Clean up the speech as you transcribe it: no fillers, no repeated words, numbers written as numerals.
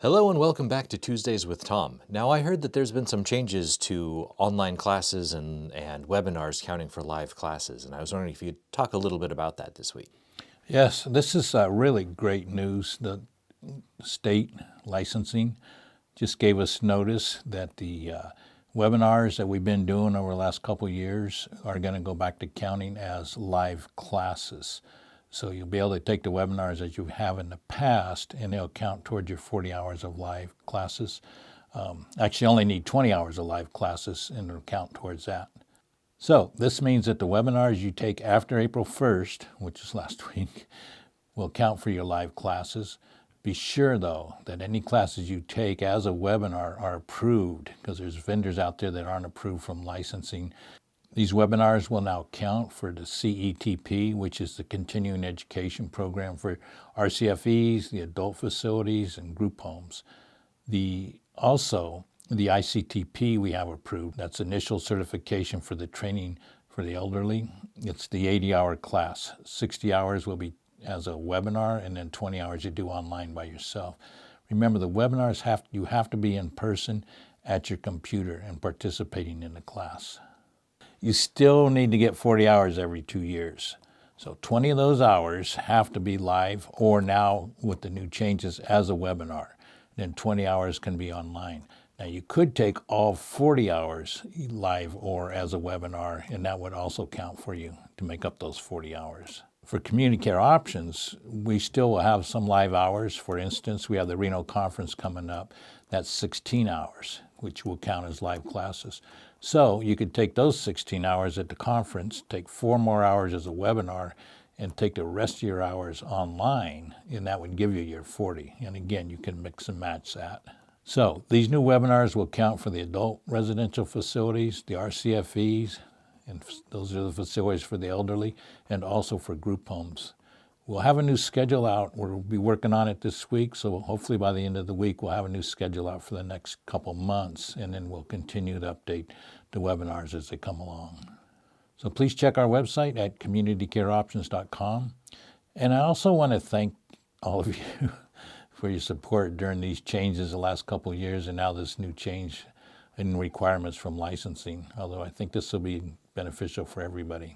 Hello and welcome back to Tuesdays with Tom. Now I heard that there's been some changes to online classes and webinars counting for live classes, and I was wondering if you could talk a little bit about that this week. Yes, this is really great news. The state licensing just gave us notice that the webinars that we've been doing over the last couple of years are going to go back to counting as live classes. So you'll be able to take the webinars that you have in the past, and they'll count towards your 40 hours of live classes. Actually, only need 20 hours of live classes, and it'll count towards that. So this means that the webinars you take after April 1st, which is last week, will count for your live classes. Be sure, though, that any classes you take as a webinar are approved, because there's vendors out there that aren't approved from licensing. These webinars will now count for the CETP, which is the continuing education program for RCFEs, the adult facilities, and group homes. Also, the ICTP we have approved. That's initial certification for the training for the elderly. It's the 80-hour class. 60 hours will be as a webinar, and then 20 hours you do online by yourself. Remember, the webinars you have to be in person at your computer and participating in the class. You still need to get 40 hours every 2 years. So 20 of those hours have to be live, or now with the new changes as a webinar. Then 20 hours can be online. Now you could take all 40 hours live or as a webinar, and that would also count for you to make up those 40 hours. For community care options, we still will have some live hours. For instance, we have the Reno conference coming up. That's 16 hours, which will count as live classes. So you could take those 16 hours at the conference, take 4 more hours as a webinar, and take the rest of your hours online, and that would give you your 40. And again, you can mix and match that. So these new webinars will count for the adult residential facilities, the RCFEs, and those are the facilities for the elderly, and also for group homes. We'll have a new schedule out. We'll be working on it this week, so hopefully by the end of the week we'll have a new schedule out for the next couple months, and then we'll continue to update the webinars as they come along. So please check our website at communitycareoptions.com. And I also want to thank all of you for your support during these changes the last couple of years, and now this new change in requirements from licensing, although I think this will be beneficial for everybody.